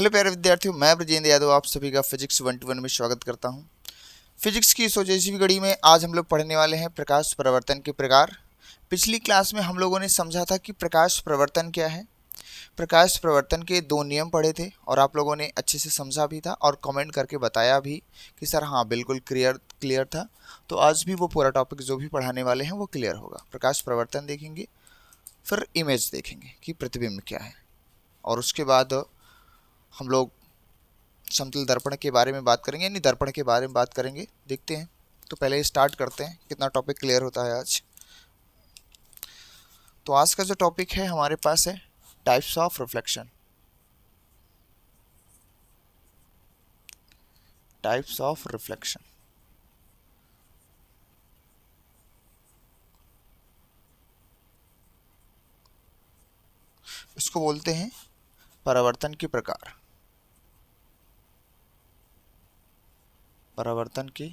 Hello प्यारे विद्यार्थियों, मैं ब्रजेंद्र यादव आप सभी का फिजिक्स 121 में स्वागत करता हूं। फिजिक्स की 180वीं कड़ी में आज हम लोग पढ़ने वाले हैं प्रकाश प्रवर्तन के प्रकार। पिछली क्लास में हम लोगों ने समझा था कि प्रकाश प्रवर्तन क्या है। प्रकाश प्रवर्तन के दो नियम पढ़े थे और आप लोगों ने अच्छे से समझा भी था और कमेंट करके बताया भी कि सर हाँ बिल्कुल क्लियर था। तो आज भी वो पूरा टॉपिक जो भी पढ़ाने वाले हैं वो क्लियर होगा। प्रकाश प्रवर्तन देखेंगे, फिर इमेज देखेंगे कि प्रतिबिंब क्या है, और उसके बाद हम लोग समतल दर्पण के बारे में बात करेंगे, यानी दर्पण के बारे में बात करेंगे। देखते हैं, तो पहले स्टार्ट करते हैं कितना टॉपिक क्लियर होता है आज। तो आज का जो टॉपिक है हमारे पास है types of reflection. Types of reflection इसको बोलते हैं परावर्तन के प्रकार। परावर्तन के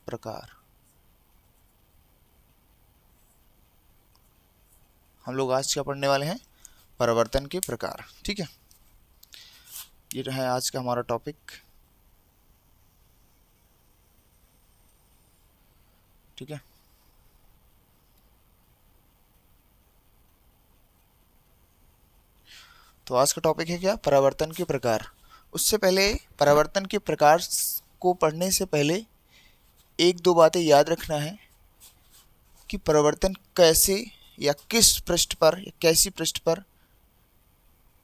प्रकार हम लोग आज क्या पढ़ने वाले हैं? परावर्तन के प्रकार। ठीक है, ये है आज का हमारा टॉपिक। ठीक है, तो आज का टॉपिक है क्या? परावर्तन के प्रकार। उससे पहले परावर्तन के प्रकार को पढ़ने से पहले एक दो बातें याद रखना है कि परावर्तन कैसे या किस पृष्ठ पर या कैसी पृष्ठ पर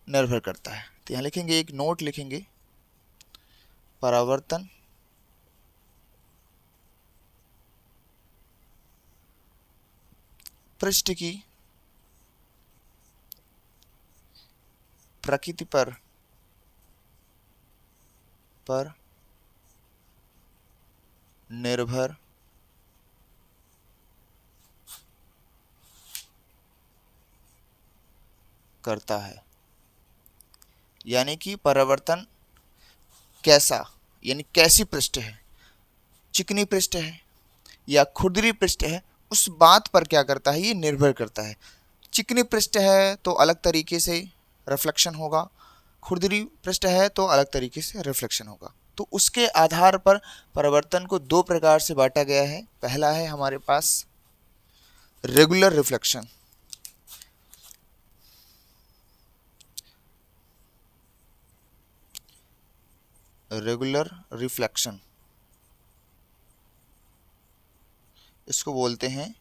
निर्भर करता है। तो यहाँ लिखेंगे, एक नोट लिखेंगे, परावर्तन पृष्ठ की प्रकृति पर निर्भर करता है। यानी कि परावर्तन कैसा, यानी कैसी पृष्ठ है, चिकनी पृष्ठ है या खुरदरी पृष्ठ है, उस बात पर क्या करता है, ये निर्भर करता है। चिकनी पृष्ठ है तो अलग तरीके से रिफ्लेक्शन होगा, खुरदरी पृष्ठ है तो अलग तरीके से रिफ्लेक्शन होगा। तो उसके आधार पर परावर्तन को दो प्रकार से बांटा गया है। पहला है हमारे पास रेगुलर रिफ्लेक्शन। रेगुलर रिफ्लेक्शन इसको बोलते हैं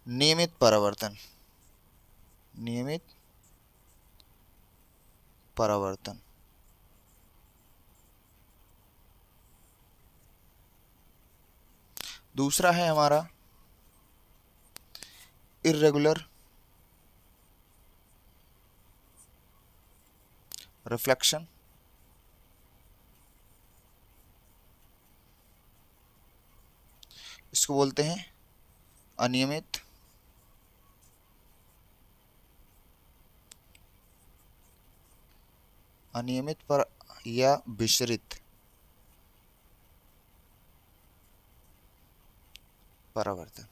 नियमित परावर्तन। नियमित परावर्तन। दूसरा है हमारा इर्रेगुलर रिफ्लेक्शन। इसको बोलते हैं अनियमित पर या विसरित परावर्तन।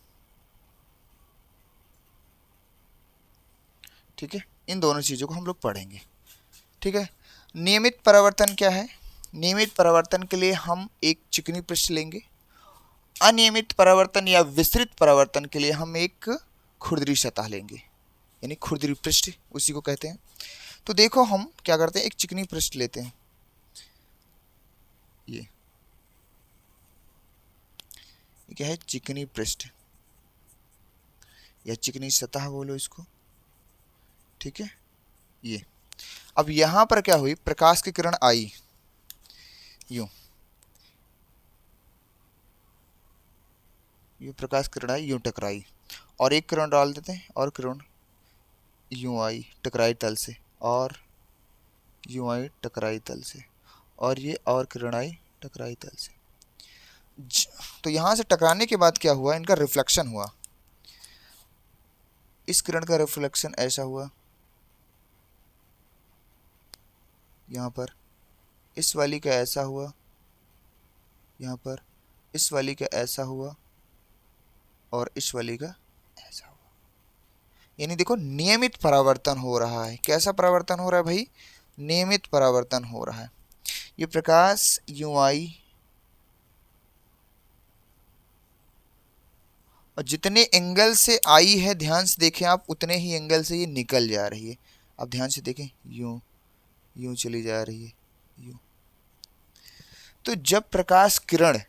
ठीक है, इन दोनों चीज़ों को हम लोग पढ़ेंगे। ठीक है, नियमित परावर्तन क्या है? नियमित परावर्तन के लिए हम एक चिकनी पृष्ठ लेंगे। अनियमित परावर्तन या विसरित परावर्तन के लिए हम एक खुरदरी सतह लेंगे, यानी खुरदरी पृष्ठ उसी को कहते हैं। तो देखो हम क्या करते हैं, एक चिकनी पृष्ठ लेते हैं। ये क्या है? चिकनी पृष्ठ या चिकनी सतह बोलो इसको। ठीक है, ये अब यहां पर क्या हुई, प्रकाश की किरण आई, यूं यूं प्रकाश किरण आई, यूं टकराई, और एक किरण डाल देते हैं और किरण यूं आई टकराई तल से, और यूं आई टकराई तल से, और ये और किरण आई टकराई तल से। तो यहां से टकराने के बाद क्या हुआ, इनका रिफ्लेक्शन हुआ। इस किरण का रिफ्लेक्शन ऐसा हुआ यहाँ पर, इस वाली का ऐसा हुआ यहाँ पर, इस वाली का ऐसा हुआ, और इस वाली का ऐसा हुआ। यानी देखो नियमित परावर्तन हो रहा है। कैसा परावर्तन हो रहा है भाई? नियमित परावर्तन हो रहा है। ये प्रकाश यूं आई और जितने एंगल से आई है, ध्यान से देखें आप, उतने ही एंगल से ये निकल जा रही है। अब ध्यान से देखें, यूं यूं चली जा रही है, यूं। तो जब प्रकाश किरण,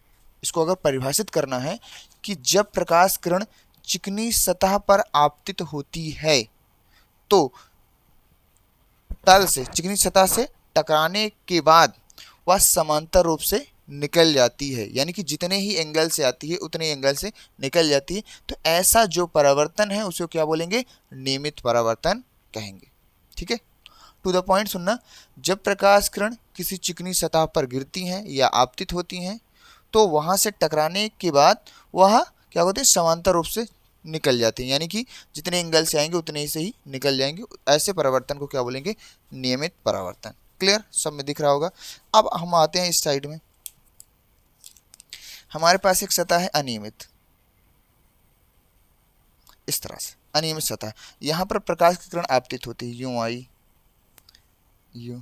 इसको अगर परिभाषित करना है कि जब प्रकाश किरण चिकनी सतह पर आपतित होती है तो तल से, चिकनी सतह से टकराने के बाद वह समांतर रूप से निकल जाती है। यानी कि जितने ही एंगल से आती है उतने एंगल से निकल जाती है। तो ऐसा जो परावर्तन है उसको क्या बोलेंगे? नियमित परावर्तन कहेंगे। ठीक है, टू द पॉइंट सुनना। जब प्रकाश किरण किसी चिकनी सतह पर गिरती हैं या आपतित होती हैं तो वहां से टकराने के बाद वह क्या होते हैं? समांतर रूप से निकल जाती हैं। यानी कि जितने एंगल से आएंगे उतने ही से ही निकल जाएंगे। ऐसे परावर्तन को क्या बोलेंगे? नियमित परावर्तन। क्लियर? सब में दिख रहा होगा। अब हम आते हैं इस साइड में। हमारे पास एक सतह है अनियमित, इस तरह से अनियमित सतह। यहां पर प्रकाश की किरण आपतित होती है, यूं आई, यूं,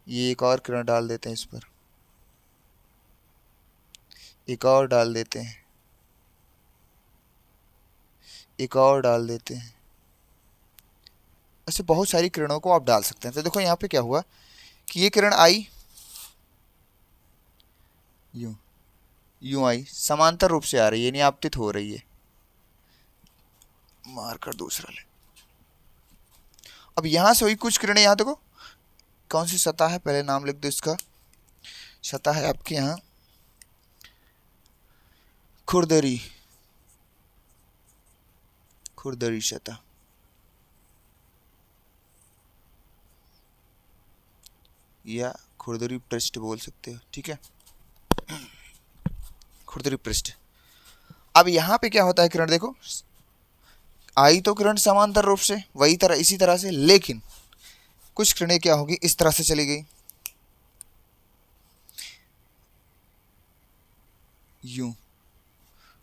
ये एक और किरण डाल देते हैं इस पर, एक और डाल देते हैं, एक और डाल देते हैं। ऐसे बहुत सारी किरणों को आप डाल सकते हैं। तो देखो यहाँ पे क्या हुआ कि ये किरण आई, यूं यूं आई, समांतर रूप से आ रही है, यानी आपतित हो रही है। मारकर दूसरा ले। अब यहां से हुई कुछ किरणें, यहां देखो कौन सी सतह है, पहले नाम लिख दो इसका। सतह है आपके यहाँ खुरदरी, खुरदरी सतह, या खुरदरी पृष्ठ बोल सकते हो। ठीक है, खुरदरी पृष्ठ। अब यहाँ पे क्या होता है, किरण देखो आई तो किरण समांतर रूप से वही तरह, इसी तरह से, लेकिन कुछ किरणें क्या होगी, इस तरह से चली गई, यूं,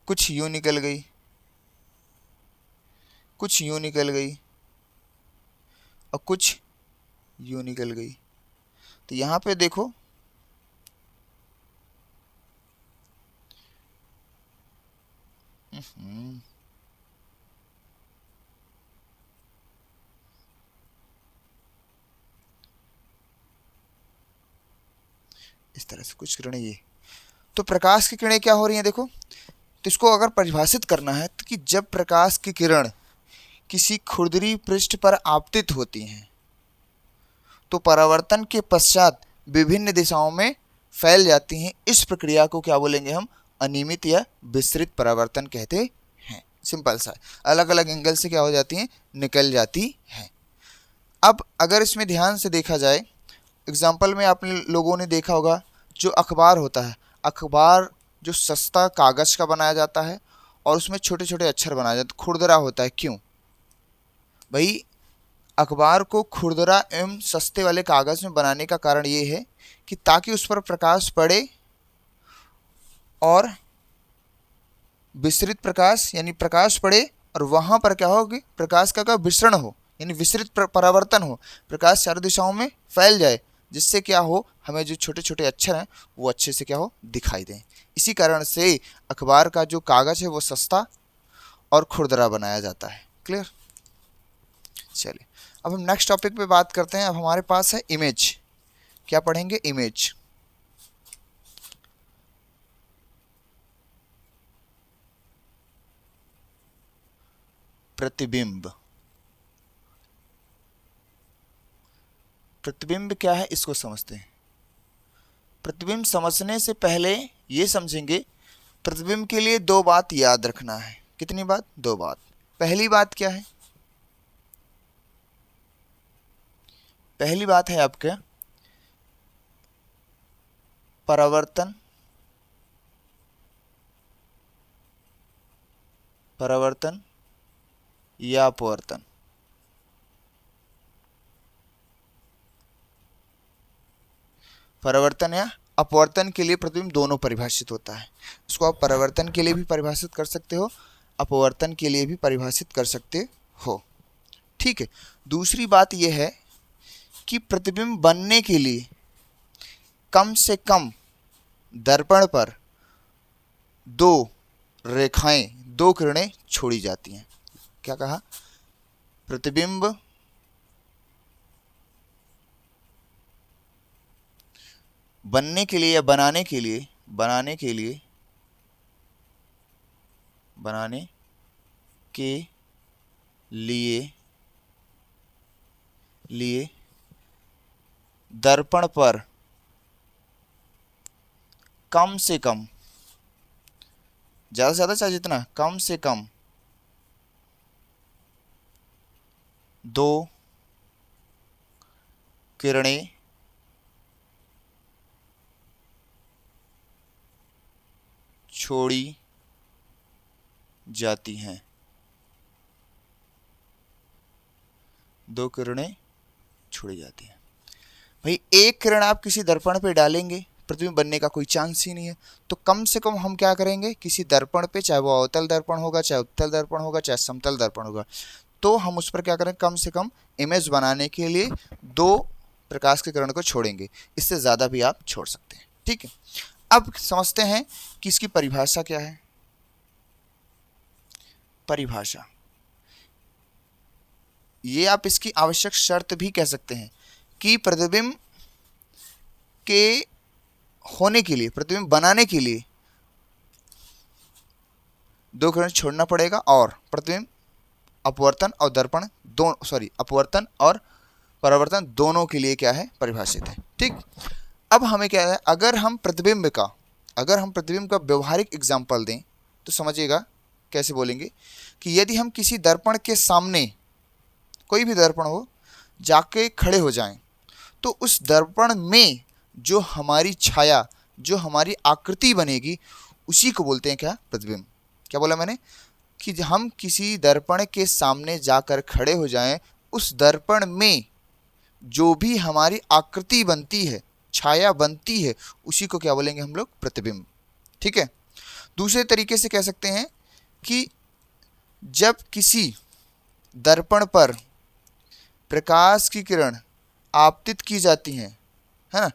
कुछ यूं निकल गई, कुछ यूं निकल गई और कुछ यूं निकल गई। तो यहां पे देखो इस तरह से कुछ किरणें, ये तो प्रकाश की किरणें क्या हो रही हैं देखो। तो इसको अगर परिभाषित करना है तो कि जब प्रकाश की किरण किसी खुरदरी पृष्ठ पर आपतित होती हैं तो परावर्तन के पश्चात विभिन्न दिशाओं में फैल जाती हैं। इस प्रक्रिया को क्या बोलेंगे हम? अनियमित या विस्तृत परावर्तन कहते हैं। सिंपल सा, अलग अलग एंगल से क्या हो जाती हैं? निकल जाती हैं। अब अगर इसमें ध्यान से देखा जाए, एग्जाम्पल में आप लोगों ने देखा होगा जो अखबार होता है, अखबार जो सस्ता कागज़ का बनाया जाता है और उसमें छोटे छोटे अक्षर बनाए जाते, खुरदरा होता है। क्यों भाई? अखबार को खुरदरा एवं सस्ते वाले कागज़ में बनाने का कारण ये है कि ताकि उस पर प्रकाश पड़े और विस्तृत प्रकाश, यानी प्रकाश पड़े और वहाँ पर क्या होगी? प्रकाश का विसरण हो, यानी विस्तृत परावर्तन हो, प्रकाश चारों दिशाओं में फैल जाए, जिससे क्या हो, हमें जो छोटे छोटे अक्षर हैं वो अच्छे से क्या हो? दिखाई दें। इसी कारण से अखबार का जो कागज़ है वो सस्ता और खुरदरा बनाया जाता है। क्लियर? चलिए अब हम नेक्स्ट टॉपिक पे बात करते हैं। अब हमारे पास है इमेज। क्या पढ़ेंगे? इमेज। प्रतिबिंब। प्रतिबिंब क्या है इसको समझते हैं। प्रतिबिंब समझने से पहले ये समझेंगे, प्रतिबिंब के लिए दो बात याद रखना है। कितनी बात? दो बात। पहली बात क्या है? पहली बात है आपके परावर्तन, परावर्तन या अपवर्तन। परावर्तन या अपवर्तन के लिए प्रतिबिंब दोनों परिभाषित होता है। इसको आप परावर्तन के लिए भी परिभाषित कर सकते हो, अपवर्तन के लिए भी परिभाषित कर सकते हो। ठीक है। दूसरी बात यह है कि प्रतिबिंब बनने के लिए कम से कम दर्पण पर दो रेखाएं, दो किरणें छोड़ी जाती हैं। क्या कहा? प्रतिबिंब बनने के लिए या बनाने के लिए दर्पण पर कम से कम, ज़्यादा से ज़्यादा चाहे जितना, कम से कम दो किरणें छोड़ी जाती हैं। दो किरणें छोड़ी जाती हैं। भाई एक किरण आप किसी दर्पण पे डालेंगे, प्रतिबिंब बनने का कोई चांस ही नहीं है। तो कम से कम हम क्या करेंगे, किसी दर्पण पे, चाहे वो अवतल दर्पण होगा, चाहे उत्तल दर्पण होगा, चाहे समतल दर्पण होगा, तो हम उस पर क्या करें, कम से कम इमेज बनाने के लिए दो प्रकाश के किरण को छोड़ेंगे। इससे ज़्यादा भी आप छोड़ सकते हैं। ठीक है। अब समझते हैं कि इसकी परिभाषा क्या है। परिभाषा, ये आप इसकी आवश्यक शर्त भी कह सकते हैं कि प्रतिबिंब के होने के लिए, प्रतिबिंब बनाने के लिए दो किरण छोड़ना पड़ेगा, और प्रतिबिंब अपवर्तन और दर्पण अपवर्तन और परावर्तन दोनों के लिए क्या है, परिभाषित है। ठीक। अब हमें क्या है, अगर हम प्रतिबिंब का व्यवहारिक एग्जाम्पल दें तो समझिएगा कैसे बोलेंगे कि यदि हम किसी दर्पण के सामने, कोई भी दर्पण हो, जाके खड़े हो जाएं, तो उस दर्पण में जो हमारी छाया, जो हमारी आकृति बनेगी, उसी को बोलते हैं क्या, प्रतिबिंब। क्या बोला मैंने कि हम किसी दर्पण के सामने जाकर खड़े हो जाएं, उस दर्पण में जो भी हमारी आकृति बनती है, छाया बनती है, उसी को क्या बोलेंगे हम लोग, प्रतिबिंब। ठीक है। दूसरे तरीके से कह सकते हैं कि जब किसी दर्पण पर प्रकाश की किरण आपतित की जाती हैं, है ना,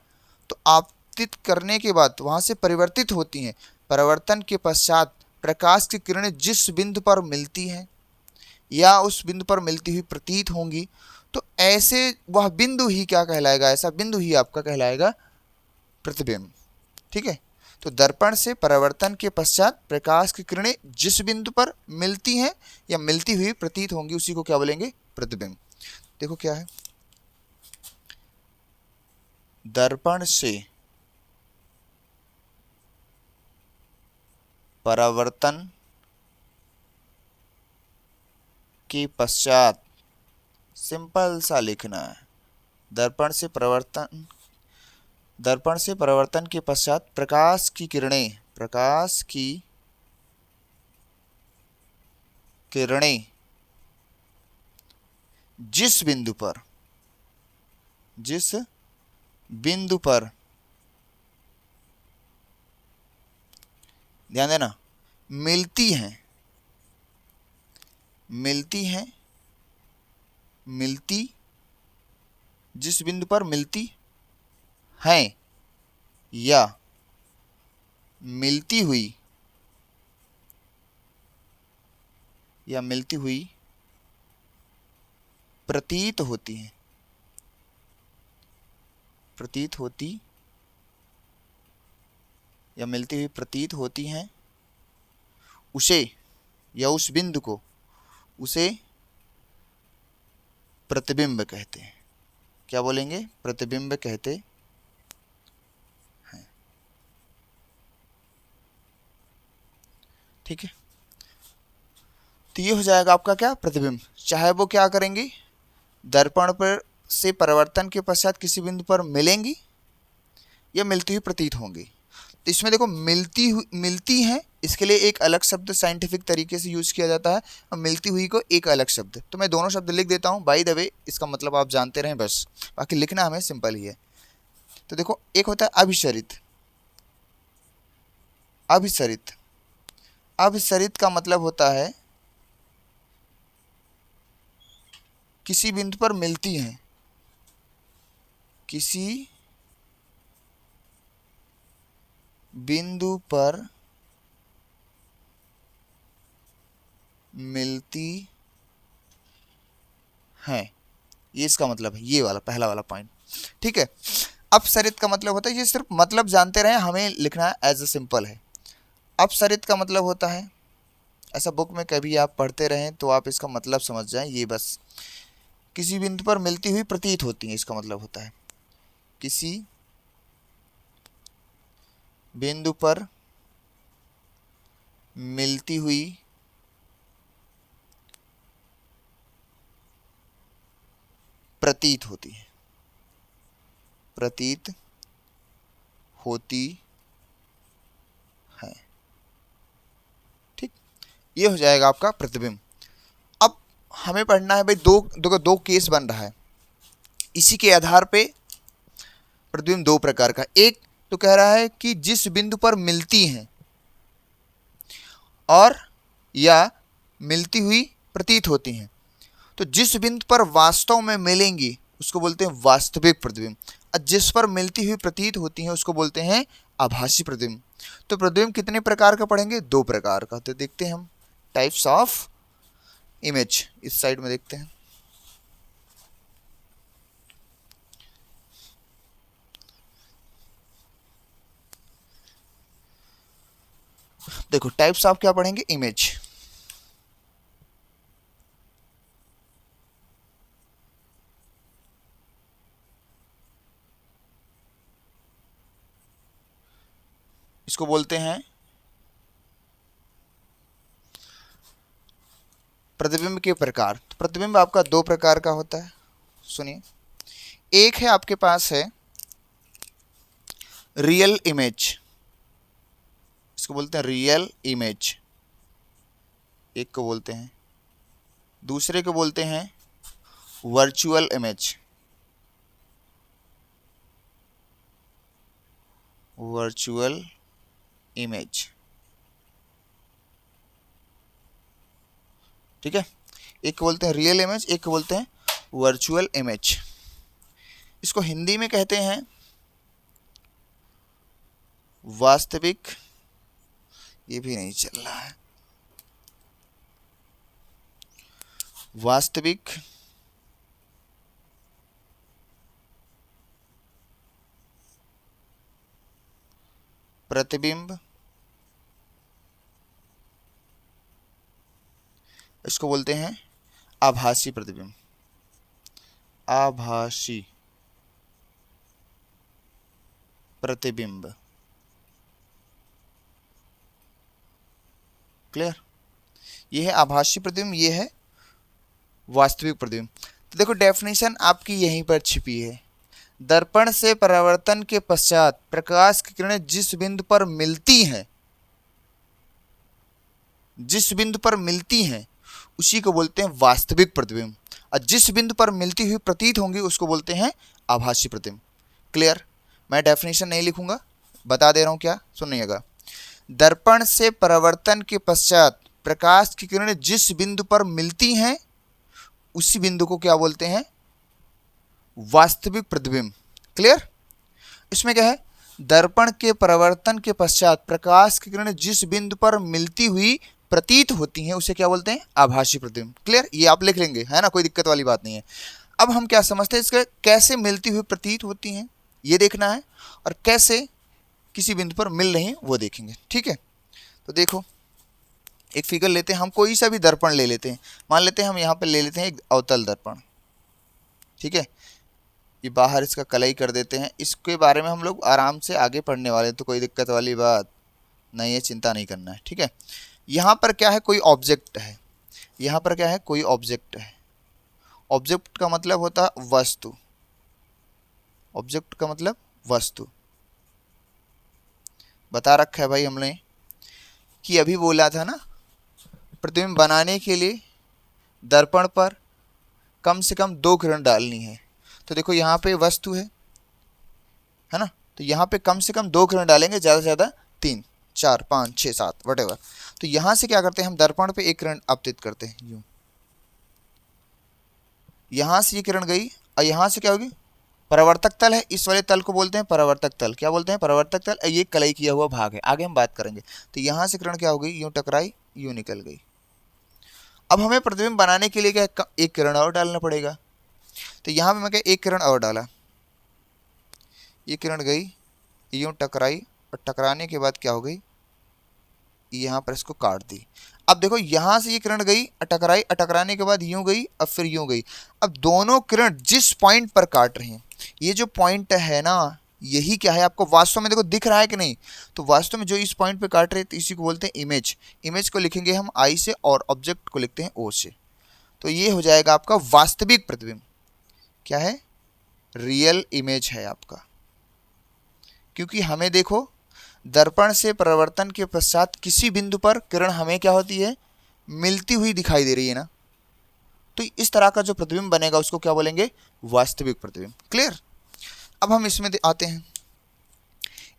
तो आपतित करने के बाद वहाँ से परिवर्तित होती हैं। परिवर्तन के पश्चात प्रकाश की किरणें जिस बिंदु पर मिलती हैं या उस बिंदु पर मिलती हुई प्रतीत होंगी, तो ऐसे वह बिंदु ही क्या कहलाएगा, ऐसा बिंदु ही आपका कहलाएगा प्रतिबिंब। ठीक है। तो दर्पण से परावर्तन के पश्चात प्रकाश की किरणें जिस बिंदु पर मिलती हैं या मिलती हुई प्रतीत होंगी, उसी को क्या बोलेंगे, प्रतिबिंब। देखो क्या है, दर्पण से परावर्तन के पश्चात, सिंपल सा लिखना है, दर्पण से परावर्तन के पश्चात प्रकाश की किरणें जिस बिंदु पर ध्यान देना, जिस बिंदु पर मिलती हैं या मिलती हुई प्रतीत होती हैं, उसे या उस बिंदु को, उसे प्रतिबिंब कहते हैं। क्या बोलेंगे, प्रतिबिंब कहते हैं। ठीक है। तो ये हो जाएगा आपका क्या, प्रतिबिंब। चाहे वो क्या करेंगी, दर्पण पर से परिवर्तन के पश्चात किसी बिंदु पर मिलेंगी या मिलती हुई प्रतीत होंगी। तो इसमें देखो मिलती हैं, इसके लिए एक अलग शब्द साइंटिफिक तरीके से यूज़ किया जाता है, और मिलती हुई को एक अलग शब्द। तो मैं दोनों शब्द लिख देता हूँ, बाय द वे इसका मतलब आप जानते रहें बस, बाकी लिखना हमें सिंपल ही है। तो देखो, एक होता है अभिसरित, अभिसरित। अभिसरित का मतलब होता है किसी बिंदु पर मिलती हैं, किसी बिंदु पर मिलती हैं, ये इसका मतलब है, ये वाला पहला वाला पॉइंट। ठीक है। अपसरित का मतलब होता है, ये सिर्फ मतलब जानते रहे, हमें लिखना है एज ए सिंपल है। अपसरित का मतलब होता है, ऐसा बुक में कभी आप पढ़ते रहें तो आप इसका मतलब समझ जाएं, ये बस किसी बिंदु पर मिलती हुई प्रतीत होती है, इसका मतलब होता है किसी बिंदु पर मिलती हुई प्रतीत होती है, प्रतीत होती है। ठीक, ये हो जाएगा आपका प्रतिबिंब। अब हमें पढ़ना है भाई, दो केस बन रहा है, इसी के आधार पे प्रतिबिंब दो प्रकार का। एक तो कह रहा है कि जिस बिंदु पर मिलती हैं और या मिलती हुई प्रतीत होती हैं, तो जिस बिंदु पर वास्तव में मिलेंगी उसको बोलते हैं वास्तविक प्रतिबिंब, और जिस पर मिलती हुई प्रतीत होती हैं उसको बोलते हैं आभासी प्रतिबिंब। तो प्रतिबिंब कितने प्रकार का पढ़ेंगे? दो प्रकार का। तो देखते हैं हम टाइप्स ऑफ इमेज, इस साइड में देखते हैं। देखो टाइप्स ऑफ क्या पढ़ेंगे? इमेज। इसको बोलते हैं प्रतिबिंब के प्रकार। तो प्रतिबिंब आपका दो प्रकार का होता है, सुनिए। एक है आपके पास है रियल इमेज, इसको बोलते हैं रियल इमेज, एक को बोलते हैं। दूसरे को बोलते हैं वर्चुअल इमेज, वर्चुअल इमेज। ठीक है, एक को बोलते हैं रियल इमेज, एक को बोलते हैं वर्चुअल इमेज। इसको हिंदी में कहते हैं वास्तविक, ये भी नहीं चल रहा है, वास्तविक प्रतिबिंब, इसको बोलते हैं आभासी प्रतिबिंब, आभासी प्रतिबिंब। क्लियर? ये है आभासी प्रतिबिंब, ये है वास्तविक प्रतिबिंब। तो देखो डेफिनेशन आपकी यहीं पर छिपी है। दर्पण से परावर्तन के पश्चात प्रकाश की किरणें जिस बिंदु पर मिलती हैं, जिस बिंदु पर मिलती हैं उसी को बोलते हैं वास्तविक प्रतिबिंब, और जिस बिंदु पर मिलती हुई प्रतीत होंगी उसको बोलते हैं आभासी प्रतिबिंब। क्लियर? मैं डेफिनेशन नहीं लिखूंगा, बता दे रहा हूं क्या, सुनिएगा। दर्पण से परावर्तन के पश्चात प्रकाश की किरणें जिस बिंदु पर मिलती हैं उसी बिंदु को क्या बोलते हैं? वास्तविक प्रतिबिंब। क्लियर? इसमें क्या है? दर्पण के परावर्तन के पश्चात प्रकाश की किरणें जिस बिंदु पर मिलती हुई प्रतीत होती हैं उसे क्या बोलते हैं? आभासी प्रतिबिंब। क्लियर? ये आप लिख लेंगे, है ना, कोई दिक्कत वाली बात नहीं है। अब हम क्या समझते हैं इसके, कैसे मिलती हुई प्रतीत होती हैं ये देखना है, और कैसे किसी बिंदु पर मिल रही हैं वो देखेंगे। ठीक है, तो देखो एक फिगर लेते हैं, हम कोई सा भी दर्पण ले लेते हैं। मान लेते हैं हम यहाँ पर ले लेते हैं एक अवतल दर्पण। ठीक है, ये बाहर इसका कलई कर देते हैं, इसके बारे में हम लोग आराम से आगे पढ़ने वाले हैं, तो कोई दिक्कत वाली बात नहीं है, चिंता नहीं करना है। ठीक है, यहाँ पर क्या है? कोई ऑब्जेक्ट है, यहाँ पर क्या है? कोई ऑब्जेक्ट है। ऑब्जेक्ट का मतलब होता है वस्तु, ऑब्जेक्ट का मतलब वस्तु। बता रखा है भाई हमने कि अभी बोला था ना, प्रतिबिंब बनाने के लिए दर्पण पर कम से कम 2 किरण डालनी है। तो देखो यहाँ पे वस्तु है ना, तो यहाँ पे कम से कम 2 किरण डालेंगे, ज़्यादा से ज़्यादा 3। 4 5 6 7 वटेवर। तो यहां से क्या करते हैं हम दर्पण पे एक किरण आपतित करते हैं यूं, यहां से ये किरण गई और यहां से क्या होगी, परावर्तक तल है, इस वाले तल को बोलते हैं परावर्तक तल। क्या बोलते हैं, परावर्तक तल। ये कलई किया हुआ भाग है, आगे हम बात करेंगे। तो यहां से किरण क्या हो गई, यूं टकराई, यूं निकल गई। अब हमें प्रतिबिंब बनाने के लिए क्या, एक किरण और डालना पड़ेगा। तो यहां पे मैं क्या, एक किरण और डाला, ये किरण गई, यूं टकराई, और टकराने के बाद क्या हो गई, यहां पर इसको काट दी। अब देखो यहां से ये किरण गई, टकराई, टकराने के बाद यूं गई, अब फिर यूं गई। अब दोनों किरण जिस पॉइंट पर काट रही हैं, ये जो पॉइंट है ना, यही क्या है आपको वास्तव में देखो दिख रहा है कि नहीं। तो वास्तव में जो इस पॉइंट पे काट रहे हैं, तो इसी को बोलते हैं इमेज। इमेज को लिखेंगे हम आई से और ऑब्जेक्ट को लिखते हैं ओ से। तो ये हो जाएगा आपका वास्तविक प्रतिबिंब। क्या है, रियल इमेज है आपका। क्योंकि हमें देखो दर्पण से परावर्तन के पश्चात किसी बिंदु पर किरण हमें क्या होती है, मिलती हुई दिखाई दे रही है ना। तो इस तरह का जो प्रतिबिंब बनेगा उसको क्या बोलेंगे, वास्तविक प्रतिबिंब। क्लियर। अब हम इसमें आते हैं,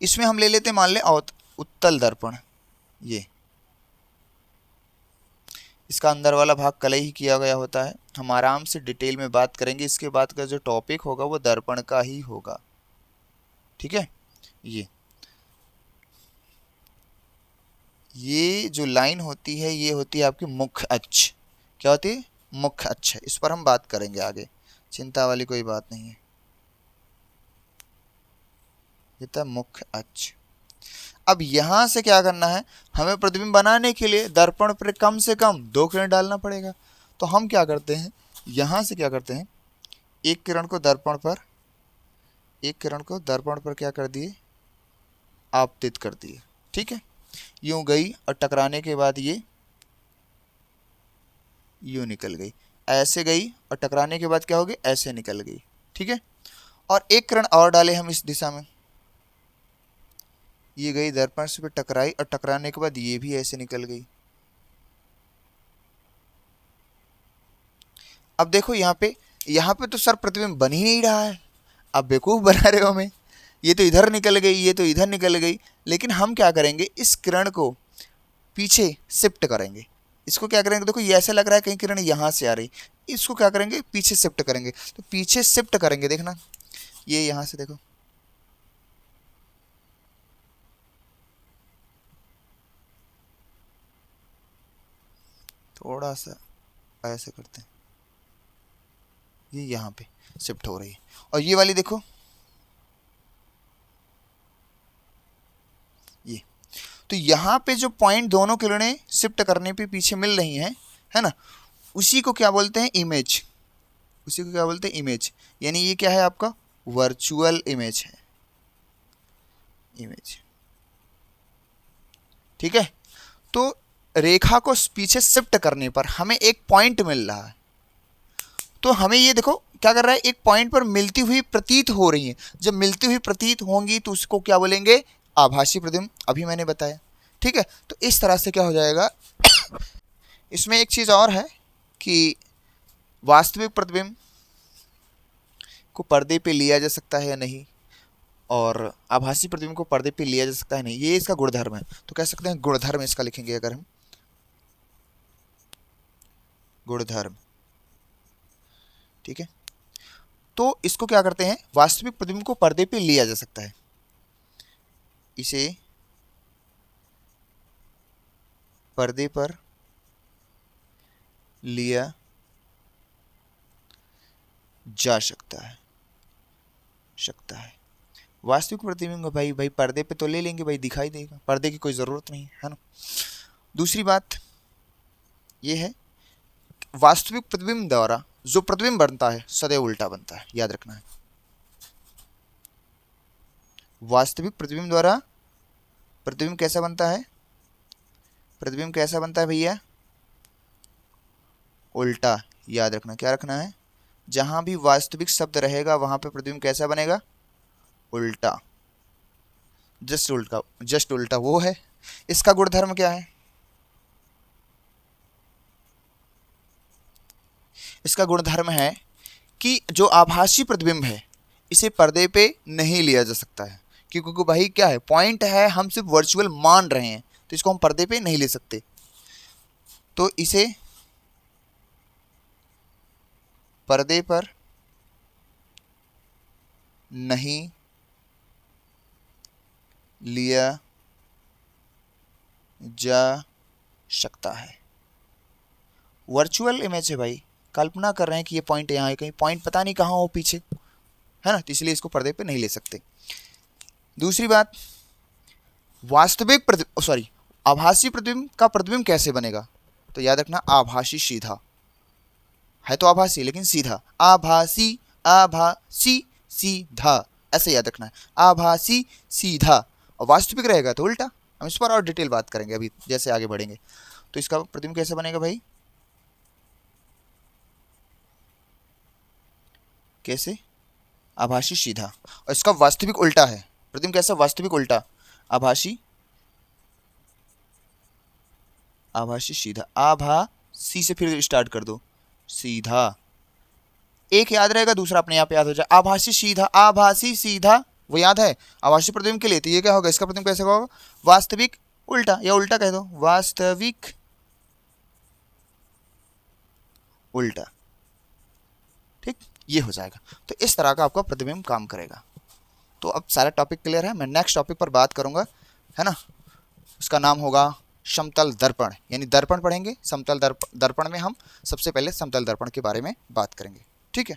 इसमें हम ले लेते हैं मान ले उत्तल दर्पण। ये इसका अंदर वाला भाग कलई ही किया गया होता है। हम आराम से डिटेल में बात करेंगे, इसके बाद का जो टॉपिक होगा वो दर्पण का ही होगा। ठीक है। ये जो लाइन होती है ये होती है आपकी मुख्य अक्ष। क्या होती है, मुख्य अक्ष। इस पर हम बात करेंगे आगे, चिंता वाली कोई बात नहीं है। ये था मुख्य अक्ष। अब यहां से क्या करना है, हमें प्रतिबिंब बनाने के लिए दर्पण पर कम से कम 2 किरण डालना पड़ेगा। तो हम क्या करते हैं, यहां से क्या करते हैं, एक किरण को दर्पण पर क्या कर दिए, आपतित कर दिए। ठीक है। यूं गई और टकराने के बाद ये यूं निकल गई, ऐसे गई और टकराने के बाद क्या हो गई, ऐसे निकल गई। ठीक है। और एक किरण और डाले हम इस दिशा में, ये गई दर्पण से टकराई और टकराने के बाद ये भी ऐसे निकल गई। अब देखो यहाँ पे तो सर प्रतिबिंब बन ही नहीं रहा है। अब बेवकूफ बना रहे हो हमें, ये तो इधर निकल गई, ये तो इधर निकल गई। लेकिन हम क्या करेंगे, इस किरण को पीछे शिफ्ट करेंगे। इसको क्या करेंगे, देखो ये ऐसा लग रहा है कहीं किरण यहाँ से आ रही, इसको क्या करेंगे, पीछे शिफ्ट करेंगे। तो पीछे शिफ्ट करेंगे, देखना ये यहाँ से देखो, थोड़ा सा ऐसे करते हैं, ये यहाँ पे शिफ्ट हो रही है। और ये वाली देखो, ये तो यहाँ पे जो पॉइंट दोनों किरणें शिफ्ट करने पे पीछे मिल रही हैं, है ना, उसी को क्या बोलते हैं, इमेज। उसी को क्या बोलते हैं, इमेज। यानी ये क्या है आपका, वर्चुअल इमेज है, इमेज। ठीक है। तो रेखा को पीछे शिफ्ट करने पर हमें एक पॉइंट मिल रहा है। तो हमें ये देखो क्या कर रहा है, एक पॉइंट पर मिलती हुई प्रतीत हो रही है। जब मिलती हुई प्रतीत होंगी तो उसको क्या बोलेंगे, आभासी प्रतिबिंब। अभी मैंने बताया। ठीक है। तो इस तरह से क्या हो जाएगा। इसमें एक चीज़ और है कि वास्तविक प्रतिबिंब को पर्दे पे लिया जा सकता है या नहीं, और आभासी प्रतिबिंब को पर्दे पे लिया जा सकता है नहीं, ये इसका गुणधर्म है। तो कह सकते हैं गुणधर्म इसका लिखेंगे अगर हम, गुणधर्म। ठीक है। तो इसको क्या करते हैं, वास्तविक प्रतिबिंब को पर्दे पे लिया जा सकता है, इसे पर्दे पर लिया जा सकता है, वास्तविक प्रतिबिंब भाई पर्दे पे तो ले लेंगे भाई, दिखाई देगा, पर्दे की कोई ज़रूरत नहीं है ना। दूसरी बात ये है, वास्तविक प्रतिबिंब द्वारा जो प्रतिबिंब बनता है सदैव उल्टा बनता है, याद रखना है। वास्तविक प्रतिबिंब द्वारा प्रतिबिंब कैसा बनता है, प्रतिबिंब कैसा बनता है भैया, उल्टा। याद रखना, क्या रखना है, जहां भी वास्तविक शब्द रहेगा वहां पे प्रतिबिंब कैसा बनेगा, उल्टा। जस्ट उल्टा वो है। इसका गुणधर्म क्या है, इसका गुणधर्म है कि जो आभासी प्रतिबिंब है इसे पर्दे पे नहीं लिया जा सकता है। क्योंकि भाई क्या है, पॉइंट है, हम सिर्फ वर्चुअल मान रहे हैं, तो इसको हम पर्दे पे नहीं ले सकते, तो इसे पर्दे पर नहीं लिया जा सकता है। वर्चुअल इमेज है भाई, कल्पना कर रहे हैं कि ये पॉइंट यहाँ है, कहीं पॉइंट पता नहीं कहाँ हो पीछे, है ना, तो इसलिए इसको पर्दे पे नहीं ले सकते। दूसरी बात, वास्तविक सॉरी आभासी प्रतिबिंब का प्रतिबिंब कैसे बनेगा, तो याद रखना आभासी सीधा है, तो आभासी लेकिन सीधा, आभासी आभासी सीधा, ऐसे याद रखना है, आभासी सीधा, और वास्तविक रहेगा तो उल्टा। हम इस पर और डिटेल बात करेंगे अभी जैसे आगे बढ़ेंगे। तो इसका प्रतिबिंब कैसे बनेगा भाई, कैसे, आभासी सीधा, और इसका वास्तविक उल्टा है, प्रतिबिंब कैसा, वास्तविक उल्टा, आभासी आभासी सीधा, आभासी से फिर स्टार्ट कर दो, सीधा, एक याद रहेगा दूसरा अपने आप याद हो जाए, आभासी सीधा, आभासी सीधा, वो याद है आभासी प्रतिबिंब के लिए, तो ये क्या होगा, इसका प्रतिबिंब कैसे होगा, वास्तविक उल्टा, या उल्टा कह दो, वास्तविक उल्टा, ठीक, ये हो जाएगा। तो इस तरह का आपका प्रतिबिंब काम करेगा। तो अब सारा टॉपिक क्लियर है, मैं नेक्स्ट टॉपिक पर बात करूंगा, है ना, उसका नाम होगा समतल दर्पण, यानी दर्पण पढ़ेंगे, समतल दर्पण में हम सबसे पहले समतल दर्पण के बारे में बात करेंगे, ठीक है।